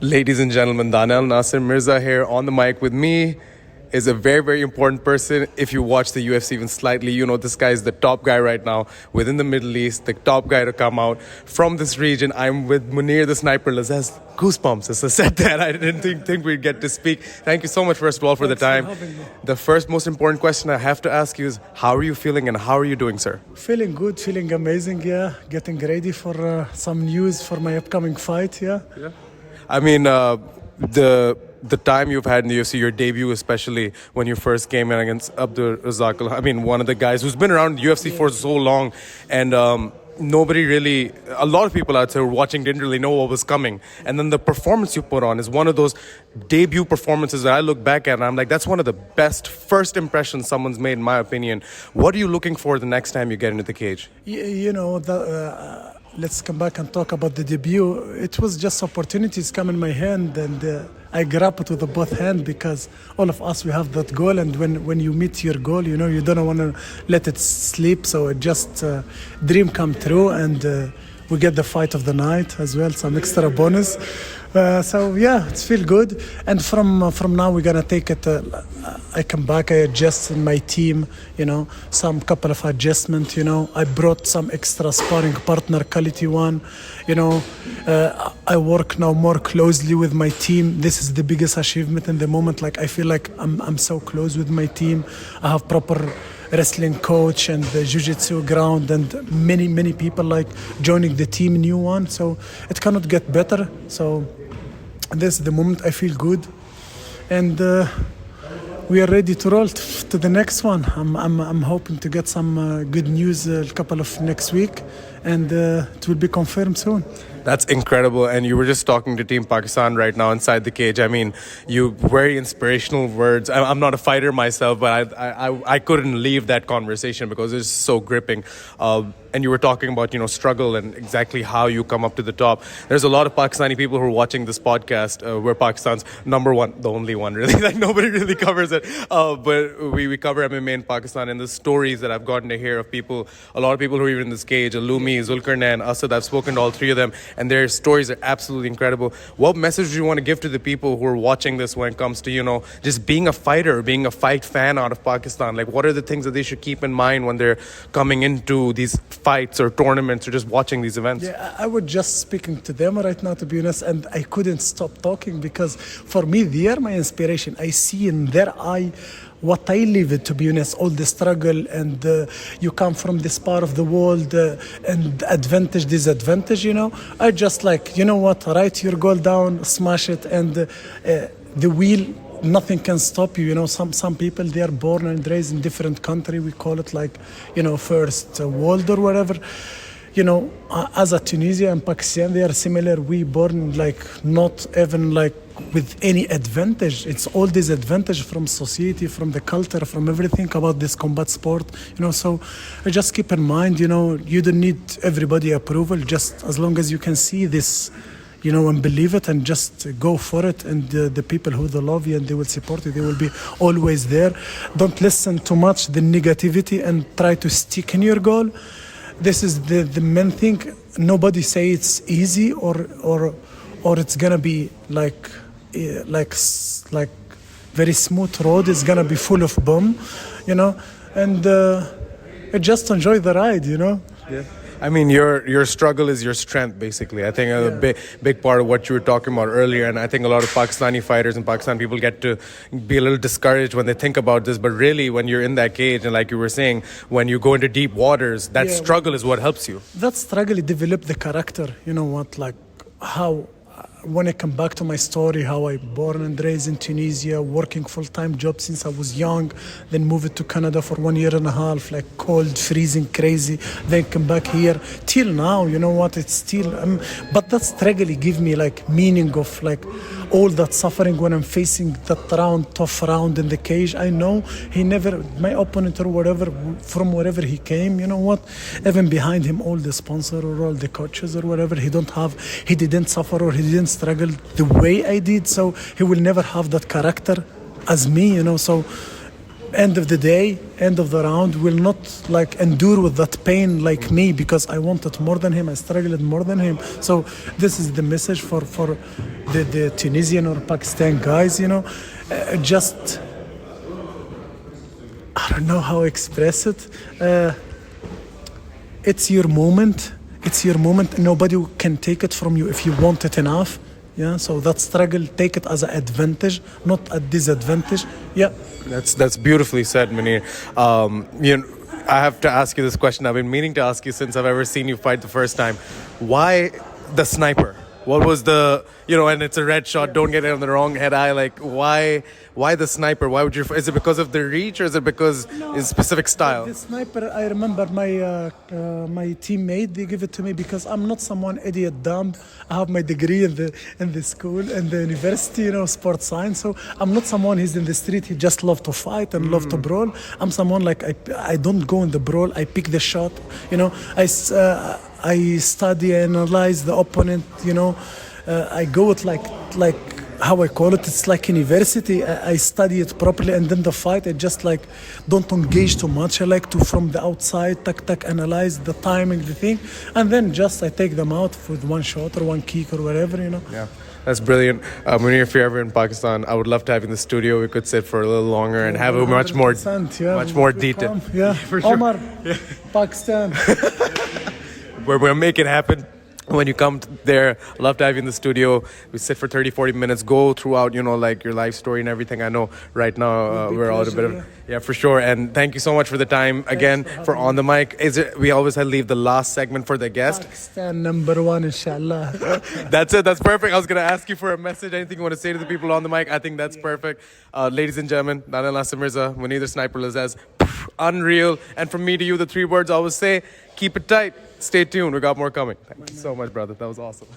Ladies and gentlemen, Daniyal Nasir Mirza here on the mic with me is a very, very important person. If you watch the UFC even slightly, you know this guy is the top guy right now within the Middle East, the top guy to come out from this region. I'm with Mounir the Sniper Lazzez. Goosebumps as I said that. I didn't think we'd get to speak. Thank you so much, first of all, for the time. The first most important question I have to ask you is, how are you feeling and how are you doing, sir? Feeling good, feeling amazing, yeah. Getting ready for some news for my upcoming fight, yeah. I mean, the time you've had in the UFC, your debut especially, when you first came in against Abdur Razak, I mean, one of the guys who's been around UFC for so long, and nobody really, a lot of people out there watching didn't really know what was coming. And then the performance you put on is one of those debut performances that I look back at and I'm like, that's one of the best first impressions someone's made, in my opinion. What are you looking for the next time you get into the cage? Let's come back and talk about the debut. It was just opportunities come in my hand, and I grab it with the both hands because all of us, we have that goal. And when you meet your goal, you know, you don't want to let it sleep. So it just dream come true, and we get the fight of the night as well, some extra bonus. So yeah, it's feel good. And from now we're gonna take it. I come back, I adjust in my team, you know, some couple of adjustment. You know, I brought some extra sparring partner, quality one. You know, I work now more closely with my team. This is the biggest achievement in the moment. Like I feel like I'm so close with my team. I have proper wrestling coach and the jiu-jitsu ground and many people like joining the team, new one. So it cannot get better. So this is the moment I feel good, and we are ready to roll to the next one. I'm hoping to get some good news a couple of next week, and it will be confirmed soon. That's incredible. And you were just talking to Team Pakistan right now inside the cage. I mean, you very inspirational words. I'm not a fighter myself, but I couldn't leave that conversation because it's so gripping. And you were talking about, you know, struggle and exactly how you come up to the top. There's a lot of Pakistani people who are watching this podcast. We're Pakistan's number one, the only one really. Like nobody really covers it. But we cover MMA in Pakistan, and the stories that I've gotten to hear of people, a lot of people who are even in this cage, Alumi, Zulkarnain, Asad, I've spoken to all three of them, and their stories are absolutely incredible. What message do you want to give to the people who are watching this when it comes to, you know, just being a fighter, being a fight fan out of Pakistan? Like, what are the things that they should keep in mind when they're coming into these fights or tournaments or just watching these events? Yeah, I was just speaking to them right now, to be honest, and I couldn't stop talking because for me, they are my inspiration. I see in their eye what I live, to be honest, all the struggle, and you come from this part of the world, and advantage, disadvantage, you know. I just like, you know what, write your goal down, smash it, and the wheel, nothing can stop you. You know, some people, they are born and raised in different country. We call it like, you know, first world or whatever. You know, as a Tunisia and Pakistan, they are similar. We born like not even like with any advantage. It's all disadvantage from society, from the culture, from everything about this combat sport. You know, so I just keep in mind, you know, you don't need everybody approval. Just as long as you can see this, you know, and believe it, and just go for it. And the people who they love you and they will support you, they will be always there. Don't listen too much the negativity and try to stick in your goal. This is the main thing. Nobody say it's easy or it's gonna be like very smooth road. It's gonna be full of bomb, you know, and just enjoy the ride, you know. Yeah. I mean, your struggle is your strength, basically. I think a big part of what you were talking about earlier, and I think a lot of Pakistani fighters and Pakistan people get to be a little discouraged when they think about this. But really, when you're in that cage, and like you were saying, when you go into deep waters, that struggle is what helps you. That struggle developed the character. You know what, like how. When I come back to my story, how I born and raised in Tunisia, working full-time job since I was young, then moved to Canada for 1.5 years, like cold, freezing, crazy, then come back here. Till now, you know what, it's still, but that struggle give me like meaning of like all that suffering when I'm facing that tough round in the cage. I know he never, my opponent or whatever, from wherever he came, you know what, even behind him, all the sponsor or all the coaches or whatever, he didn't suffer or he didn't struggle the way I did, so he will never have that character as me, you know. So end of the day, end of the round, will not like endure with that pain like me, because I wanted more than him, I struggled more than him. So this is the message for the Tunisian or Pakistan guys, you know, just, I don't know how to express it. It's your moment. It's your moment. Nobody can take it from you if you want it enough. Yeah, so that struggle, take it as an advantage, not a disadvantage. Yeah. That's beautifully said, Mounir. You know, I have to ask you this question. I've been meaning to ask you since I've ever seen you fight the first time. Why the sniper? What was the, you know, and it's a red shot, don't get it on the wrong head eye. Like, why the sniper? Why would you, is it because of the reach, or is it because it's specific style? The sniper, I remember my teammate, they give it to me because I'm not someone idiot dumb. I have my degree in the school and the university, you know, sports science. So I'm not someone who's in the street, he just love to fight and love to brawl. I'm someone like, I don't go in the brawl, I pick the shot, you know. I study, analyze the opponent, you know. I go with like how I call it. It's like university. I study it properly, and then the fight, I just like don't engage too much. I like to from the outside, analyze the timing, the thing, and then just I take them out with one shot or one kick or whatever, you know. Yeah. That's brilliant. Mounir, if you're ever in Pakistan, I would love to have you in the studio. We could sit for a little longer and have a much more detail. Yeah, for sure. Omar, yeah. Pakistan. We'll make it happen. When you come there, I'd love to have you in the studio. We sit for 30-40 minutes, go throughout, you know, like your life story and everything. I know right now we're all a bit of, yeah, for sure. And thank you so much for the time again for On the Mic. We always leave the last segment for the guest. Pakistan #1, inshallah. That's it. That's perfect. I was going to ask you for a message. Anything you want to say to the people on the mic? I think that's perfect. Ladies and gentlemen, Daniyal Nasir Mirza, Mounir the Sniper Lazzez, unreal. And from me to you, the 3 words I always say, keep it tight. Stay tuned. We got more coming. Thank you so much, brother. That was awesome.